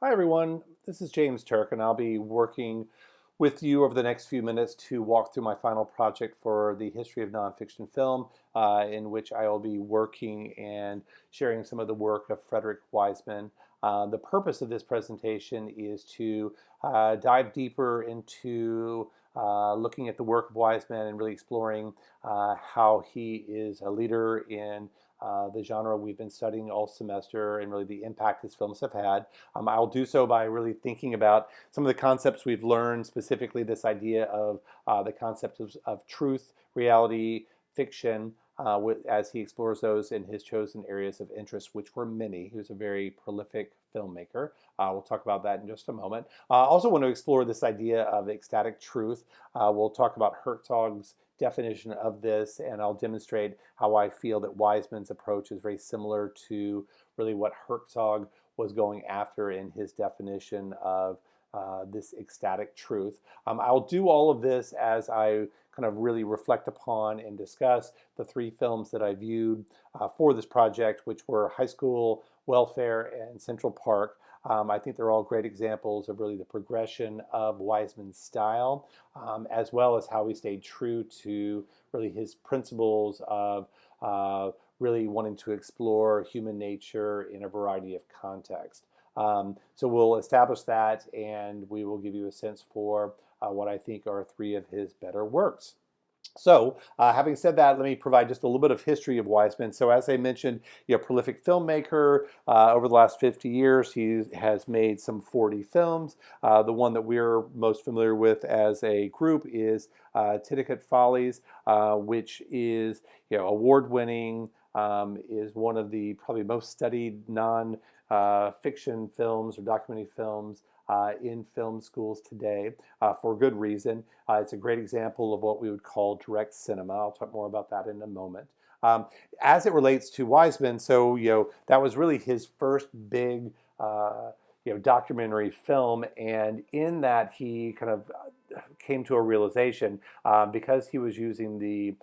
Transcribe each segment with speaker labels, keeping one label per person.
Speaker 1: Hi everyone, this is James Turk and I'll be working with you over the next few minutes to walk through my final project for the history of nonfiction film, in which I will be working and sharing some of the work of Frederick Wiseman. The purpose of this presentation is to dive deeper into looking at the work of Wiseman and really exploring how he is a leader in the genre we've been studying all semester and really the impact his films have had. I'll do so by really thinking about some of the concepts we've learned, specifically this idea of the concepts of truth, reality, fiction, as he explores those in his chosen areas of interest, which were many. He was a very prolific filmmaker. We'll talk about that in just a moment. I also want to explore this idea of ecstatic truth. We'll talk about Herzog's definition of this, and I'll demonstrate how I feel that Wiseman's approach is very similar to really what Herzog was going after in his definition of this ecstatic truth. I'll do all of this as I kind of really reflect upon and discuss the three films that I viewed for this project, which were High School, Welfare, and Central Park. I think they're all great examples of really the progression of Wiseman's style, as well as how he stayed true to really his principles of really wanting to explore human nature in a variety of contexts. So we'll establish that, and we will give you a sense for what I think are three of his better works. So, having said that, let me provide just a little bit of history of Wiseman. So, as I mentioned, prolific filmmaker. Over the last 50 years, he has made some 40 films. The one that we're most familiar with as a group is Titicut Follies, which is award-winning, is one of the probably most studied non-fiction films or documentary films in film schools today, for good reason. It's a great example of what we would call direct cinema. I'll talk more about that in a moment. As it relates to Wiseman, so that was really his first big documentary film, and in that he kind of came to a realization, because he was using the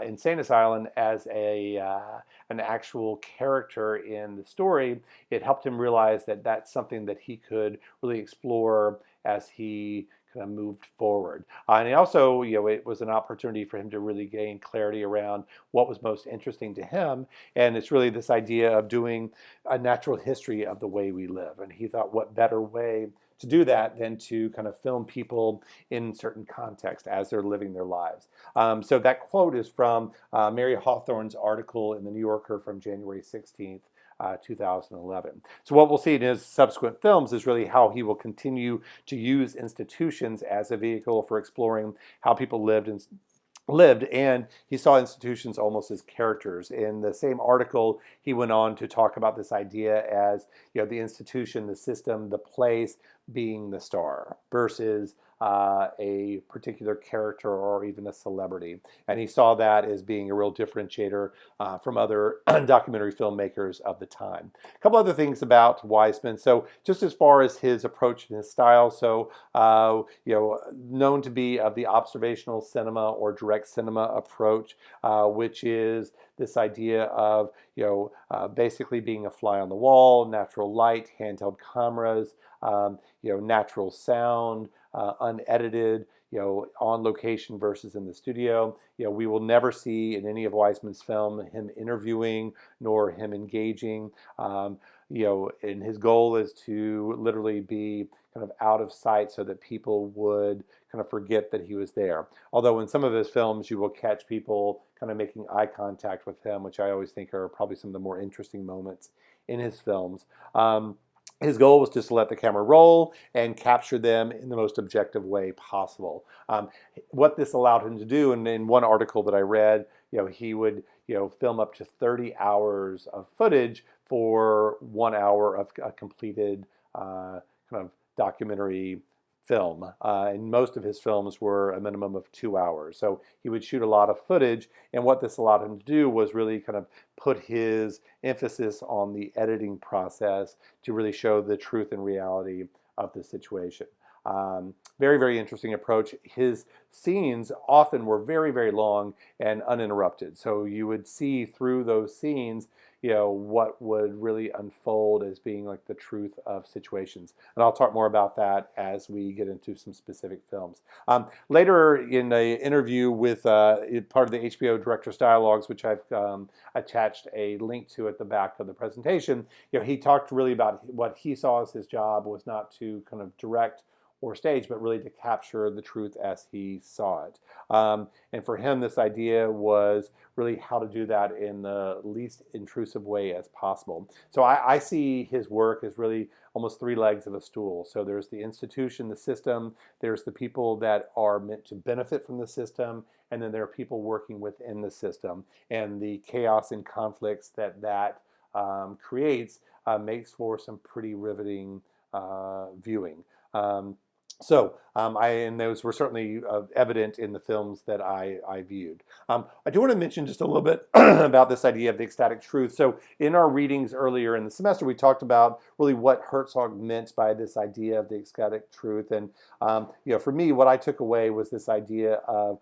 Speaker 1: insane asylum as an actual character in the story. It helped him realize that that's something that he could really explore as he kind of moved forward. And he also, it was an opportunity for him to really gain clarity around what was most interesting to him. And it's really this idea of doing a natural history of the way we live. And he thought, what better way to do that than to kind of film people in certain context as they're living their lives. So that quote is from Mary Hawthorne's article in the New Yorker from January 16th. 2011. So what we'll see in his subsequent films is really how he will continue to use institutions as a vehicle for exploring how people lived, and he saw institutions almost as characters. In the same article, he went on to talk about this idea as the institution, the system, the place being the star versus a particular character or even a celebrity. And he saw that as being a real differentiator from other documentary filmmakers of the time. A couple other things about Wiseman. So just as far as his approach and his style, so known to be of the observational cinema or direct cinema approach, which is this idea of basically being a fly on the wall, natural light, handheld cameras, natural sound, unedited, on location versus in the studio. We will never see in any of Wiseman's film him interviewing nor him engaging. And his goal is to literally be kind of out of sight so that people would kind of forget that he was there. Although in some of his films you will catch people kind of making eye contact with him, which I always think are probably some of the more interesting moments in his films. His goal was just to let the camera roll and capture them in the most objective way possible. What this allowed him to do, and in one article that I read, he would film up to 30 hours of footage for 1 hour of a completed kind of documentary film. And most of his films were a minimum of 2 hours. So he would shoot a lot of footage, and what this allowed him to do was really kind of put his emphasis on the editing process to really show the truth and reality of the situation. Very, very interesting approach. His scenes often were very, very long and uninterrupted. So you would see through those scenes, what would really unfold as being like the truth of situations. And I'll talk more about that as we get into some specific films. Later in an interview with part of the HBO Director's Dialogues, which I've attached a link to at the back of the presentation, he talked really about what he saw as his job was not to kind of direct or stage, but really to capture the truth as he saw it. And for him, this idea was really how to do that in the least intrusive way as possible. So I see his work as really almost three legs of a stool. So there's the institution, the system, there's the people that are meant to benefit from the system, and then there are people working within the system. And the chaos and conflicts that creates makes for some pretty riveting viewing. And those were certainly evident in the films that I viewed. I do want to mention just a little bit about this idea of the ecstatic truth. So in our readings earlier in the semester, we talked about really what Herzog meant by this idea of the ecstatic truth. And for me, what I took away was this idea of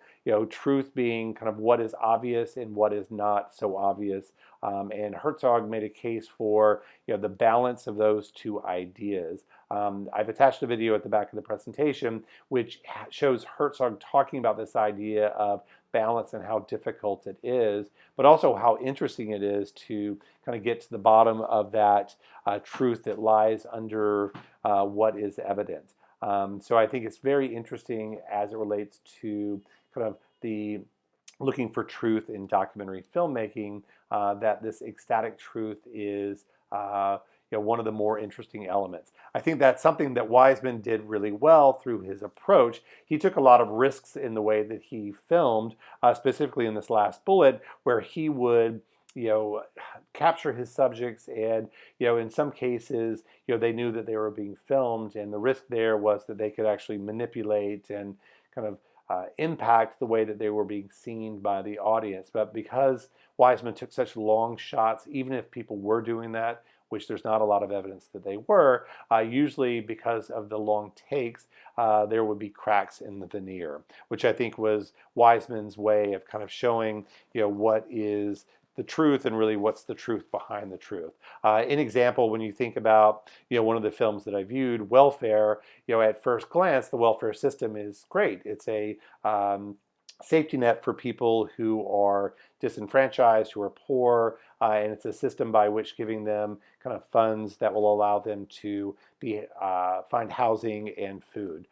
Speaker 1: truth being kind of what is obvious and what is not so obvious. And Herzog made a case for the balance of those two ideas. I've attached a video at the back of the presentation which shows Herzog talking about this idea of balance and how difficult it is, but also how interesting it is to kind of get to the bottom of that truth that lies under what is evident. So I think it's very interesting as it relates to kind of the looking for truth in documentary filmmaking, that this ecstatic truth is one of the more interesting elements. I think that's something that Wiseman did really well through his approach. He took a lot of risks in the way that he filmed, specifically in this last bullet, where he would capture his subjects, and in some cases they knew that they were being filmed, and the risk there was that they could actually manipulate and kind of impact the way that they were being seen by the audience. But because Wiseman took such long shots, even if people were doing that, which there's not a lot of evidence that they were, usually because of the long takes, there would be cracks in the veneer, which I think was Wiseman's way of kind of showing what is the truth and really what's the truth behind the truth. In example, when you think about one of the films that I viewed, Welfare, at first glance the welfare system is great. It's a safety net for people who are disenfranchised, who are poor, and it's a system by which giving them kind of funds that will allow them to find housing and food.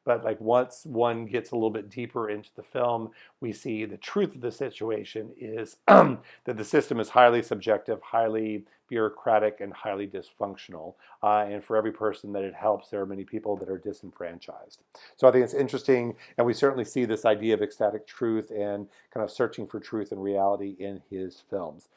Speaker 1: But like once one gets a little bit deeper into the film, we see the truth of the situation is that the system is highly subjective, highly bureaucratic, and highly dysfunctional. And for every person that it helps, there are many people that are disenfranchised. So I think it's interesting, and we certainly see this idea of ecstatic truth and kind of searching for truth and reality in his films.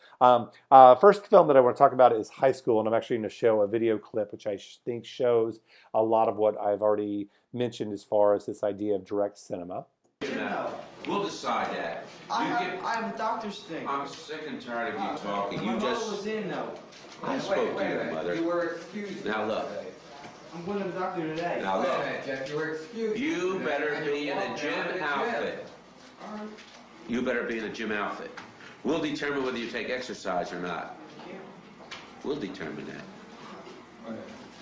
Speaker 1: First film that I want to talk about is High School, and I'm actually going to show a video clip which I think shows a lot of what I've already mentioned as far as this idea of direct cinema.
Speaker 2: No. We'll decide that.
Speaker 3: I have a doctor's thing.
Speaker 2: I'm sick and tired of you talking.
Speaker 3: My
Speaker 2: You
Speaker 3: mother
Speaker 2: just...
Speaker 3: was in, though.
Speaker 2: I spoke to your mother.
Speaker 3: You were excused.
Speaker 2: Now look.
Speaker 3: I'm going to the doctor today.
Speaker 2: Now look.
Speaker 3: Jeff, you were excused.
Speaker 2: You better be in a gym outfit.
Speaker 3: All right.
Speaker 2: You better be in a gym outfit. We'll determine whether you take exercise or not. We'll determine that.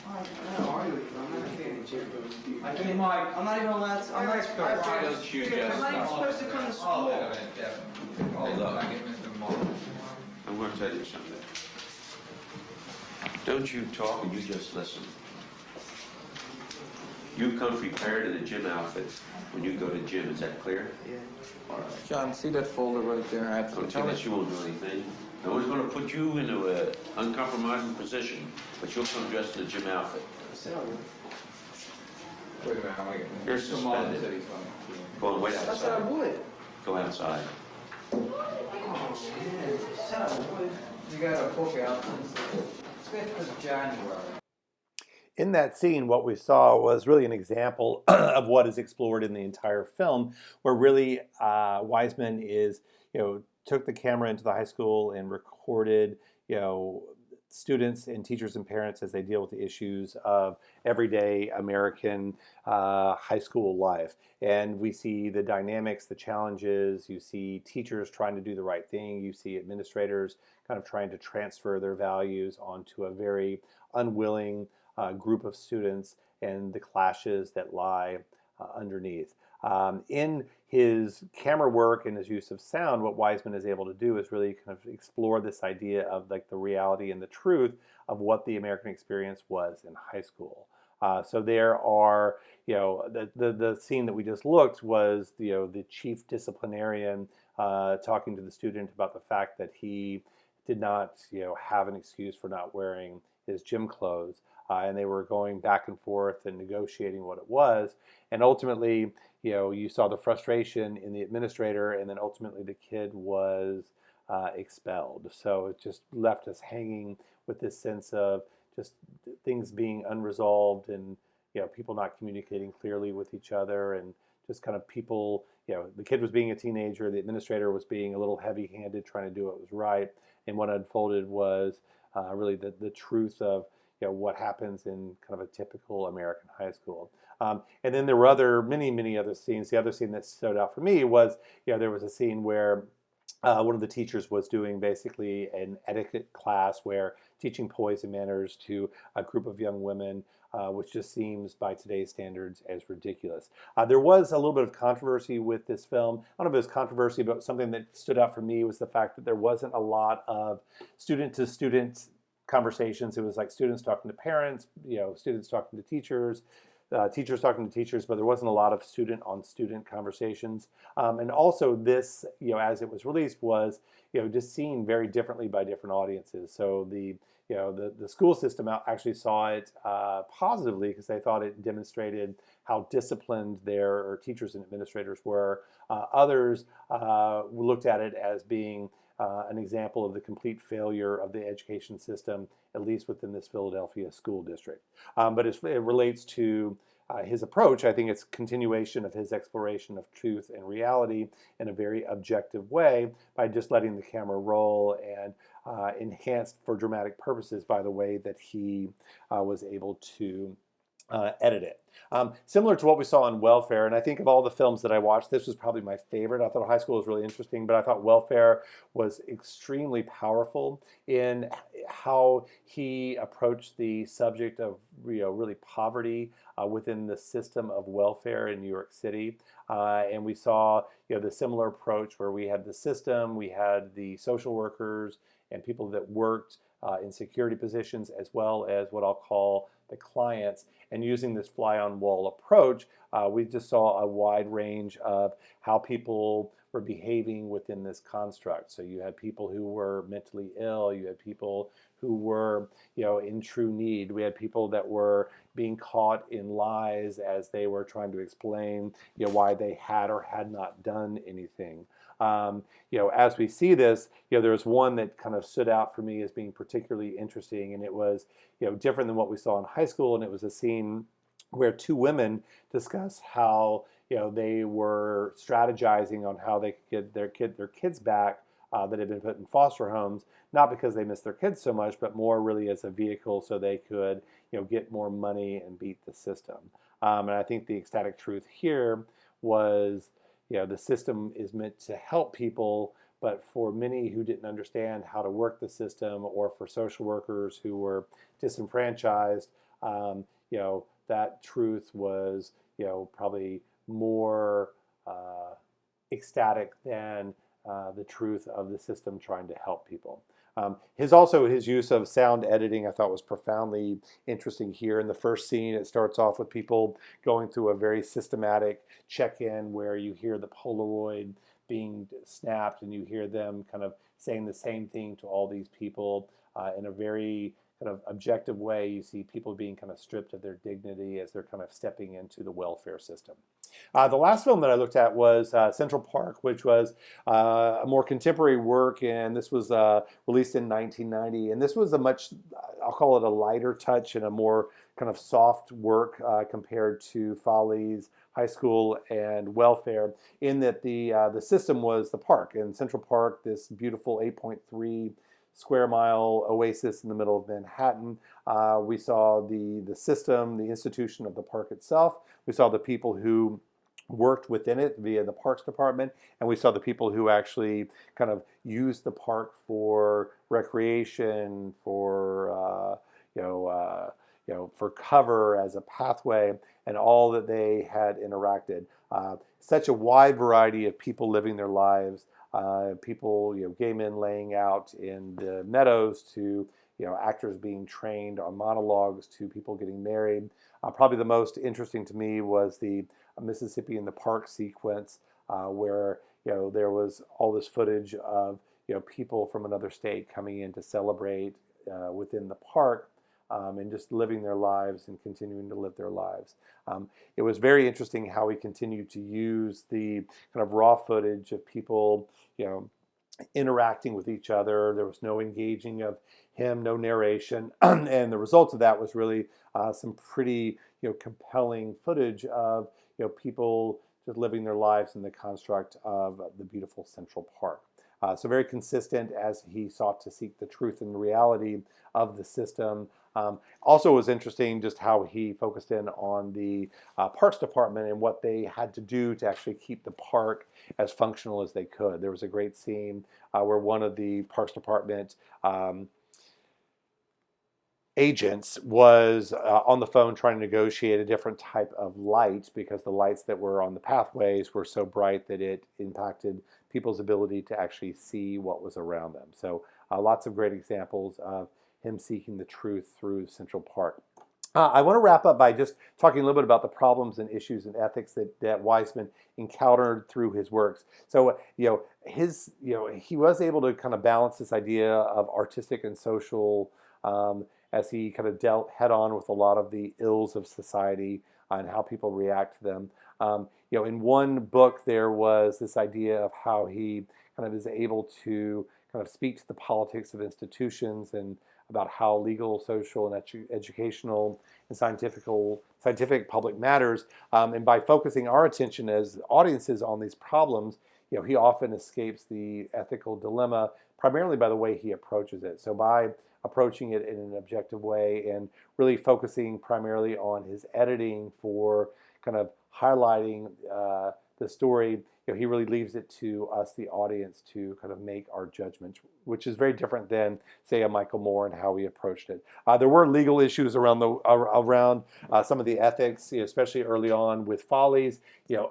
Speaker 3: I don't argue with you. I'm not a fan of gym. I'm not even allowed to. I'm not supposed
Speaker 2: Why don't you just...
Speaker 3: I'm not even supposed to come to school.
Speaker 2: Hey, look. I'm going to tell you something. Don't you talk and you just listen. You come prepared in a gym outfit when you go to gym. Is that clear?
Speaker 3: Yeah.
Speaker 2: All right.
Speaker 4: John, see that folder right there? I have to
Speaker 2: Don't
Speaker 4: tell
Speaker 2: tell
Speaker 4: it.
Speaker 2: us you won't do anything. No one's going to put you into an uncompromising position, but you'll come dressed in a gym outfit.
Speaker 4: Wait a minute, how am I getting
Speaker 2: You're suspended. Go and wait
Speaker 3: I said I
Speaker 2: outside.
Speaker 3: would.
Speaker 2: Go outside.
Speaker 3: Oh, man. I said I would.
Speaker 4: You got a book out. It's good for January.
Speaker 1: In that scene, what we saw was really an example of what is explored in the entire film, where really Wiseman is, took the camera into the high school and recorded, students and teachers and parents as they deal with the issues of everyday American high school life. And we see the dynamics, the challenges. You see teachers trying to do the right thing. You see administrators kind of trying to transfer their values onto a very unwilling group of students, and the clashes that lie underneath. In his camera work and his use of sound, what Wiseman is able to do is really kind of explore this idea of like the reality and the truth of what the American experience was in high school. So there are, the scene that we just looked was, the chief disciplinarian talking to the student about the fact that he did not, have an excuse for not wearing his gym clothes. And they were going back and forth and negotiating what it was. And ultimately, you saw the frustration in the administrator, and then ultimately the kid was expelled. So it just left us hanging with this sense of just things being unresolved, and people not communicating clearly with each other, and just kind of people, the kid was being a teenager, the administrator was being a little heavy-handed trying to do what was right, and what unfolded was really the truth of what happens in kind of a typical American high school. And then there were many other scenes. The other scene that stood out for me was, there was a scene where one of the teachers was doing basically an etiquette class where teaching poise and manners to a group of young women, which just seems by today's standards as ridiculous. There was a little bit of controversy with this film. I don't know if it was controversy, but something that stood out for me was the fact that there wasn't a lot of student-to-student conversations. It was like students talking to parents, students talking to teachers, teachers talking to teachers, but there wasn't a lot of student-on-student conversations. And also this, as it was released, was, just seen very differently by different audiences. So the school system actually saw it positively because they thought it demonstrated how disciplined their teachers and administrators were. Others looked at it as being an example of the complete failure of the education system, at least within this Philadelphia school district. But as it relates to his approach, I think it's continuation of his exploration of truth and reality in a very objective way by just letting the camera roll, and enhanced for dramatic purposes by the way that he was able to edit it. Similar to what we saw on Welfare, and I think of all the films that I watched, this was probably my favorite. I thought High School was really interesting, but I thought Welfare was extremely powerful in how he approached the subject of really poverty within the system of welfare in New York City. And we saw the similar approach where we had the system, we had the social workers and people that worked in security positions, as well as what I'll call the clients. And using this fly-on-wall approach, we just saw a wide range of how people were behaving within this construct. So you had people who were mentally ill, you had people who were in true need, we had people that were being caught in lies as they were trying to explain why they had or had not done anything. As we see this, there's one that kind of stood out for me as being particularly interesting, and it was different than what we saw in high school, and it was a scene where two women discuss how they were strategizing on how they could get their kids back that had been put in foster homes, not because they missed their kids so much, but more really as a vehicle so they could get more money and beat the system. And I think the ecstatic truth here was the system is meant to help people, but for many who didn't understand how to work the system, or for social workers who were disenfranchised, that truth was probably more ecstatic than the truth of the system trying to help people. His use of sound editing I thought was profoundly interesting here. In the first scene, it starts off with people going through a very systematic check-in where you hear the Polaroid being snapped, and you hear them kind of saying the same thing to all these people in a very kind of objective way. You see people being kind of stripped of their dignity as they're kind of stepping into the welfare system. The last film that I looked at was Central Park, which was a more contemporary work, and this was released in 1990. And this was a much, I'll call it a lighter touch and a more kind of soft work compared to Follies, High School, and Welfare, in that the system was the park. In Central Park, this beautiful 8.3 square mile oasis in the middle of Manhattan. We saw the system, the institution of the park itself. We saw the people who worked within it via the Parks Department, and we saw the people who actually kind of used the park for recreation, for cover as a pathway, and all that they had interacted. Such a wide variety of people living their lives. People, gay men laying out in the meadows, to actors being trained on monologues, to people getting married. Probably the most interesting to me was the Mississippi in the Park sequence, where there was all this footage of people from another state coming in to celebrate within the park, and just living their lives and continuing to live their lives. It was very interesting how he continued to use the kind of raw footage of people, interacting with each other. There was no engaging of him, no narration, and the result of that was really some pretty compelling footage of people just living their lives in the construct of the beautiful Central Park. So very consistent as he sought to seek the truth and the reality of the system. Also, it was interesting just how he focused in on the Parks Department and what they had to do to actually keep the park as functional as they could. There was a great scene where one of the Parks Department agents was on the phone trying to negotiate a different type of light, because the lights that were on the pathways were so bright that it impacted people's ability to actually see what was around them. So lots of great examples of him seeking the truth through Central Park. I want to wrap up by just talking a little bit about the problems and issues and ethics that Wiseman encountered through his works. So, he was able to kind of balance this idea of artistic and social, as he kind of dealt head on with a lot of the ills of society and how people react to them. In one book, there was this idea of how he kind of is able to kind of speak to the politics of institutions, and about how legal, social, and educational and scientific public matters. And by focusing our attention as audiences on these problems, he often escapes the ethical dilemma, primarily by the way he approaches it. So by approaching it in an objective way and really focusing primarily on his editing for kind of highlighting the story, he really leaves it to us, the audience, to kind of make our judgments, which is very different than, say, a Michael Moore and how he approached it. There were legal issues around some of the ethics, especially early on with Follies,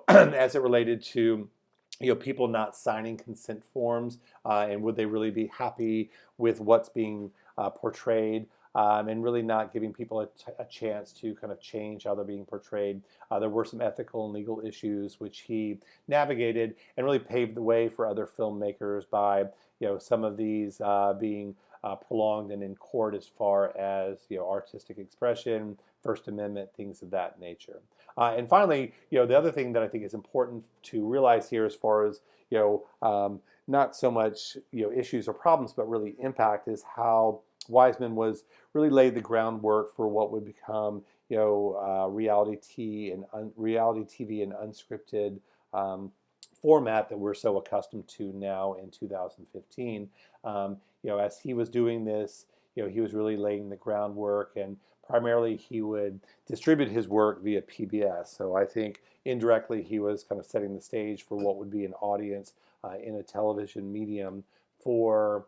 Speaker 1: as it related to people not signing consent forms, and would they really be happy with what's being portrayed, and really not giving people a chance to kind of change how they're being portrayed. There were some ethical and legal issues which he navigated and really paved the way for other filmmakers by some of these being prolonged and in court as far as artistic expression, First Amendment, things of that nature. And finally, the other thing that I think is important to realize here, as far as not so much issues or problems, but really impact, is how Wiseman was really laid the groundwork for what would become reality TV and unscripted format that we're so accustomed to now in 2015. As he was doing this, he was really laying the groundwork, and primarily he would distribute his work via PBS. So I think indirectly he was kind of setting the stage for what would be an audience in a television medium for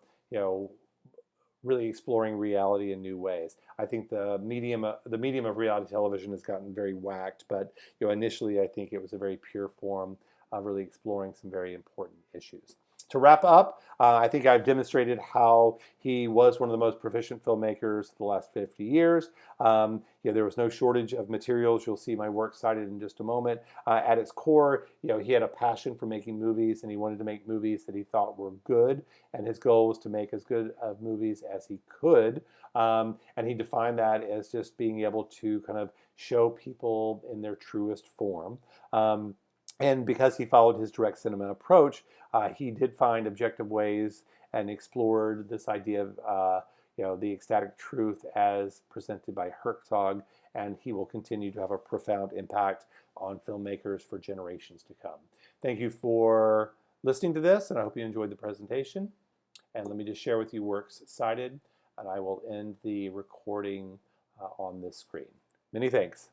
Speaker 1: really exploring reality in new ways. I think the medium of reality television has gotten very whacked, but initially I think it was a very pure form of really exploring some very important issues. To wrap up, I think I've demonstrated how he was one of the most proficient filmmakers of the last 50 years. There was no shortage of materials. You'll see my work cited in just a moment. At its core, he had a passion for making movies, and he wanted to make movies that he thought were good, and his goal was to make as good of movies as he could. And he defined that as just being able to kind of show people in their truest form. And because he followed his direct cinema approach, he did find objective ways and explored this idea of the ecstatic truth as presented by Herzog, and he will continue to have a profound impact on filmmakers for generations to come. Thank you for listening to this, and I hope you enjoyed the presentation. And let me just share with you works cited, and I will end the recording on this screen. Many thanks.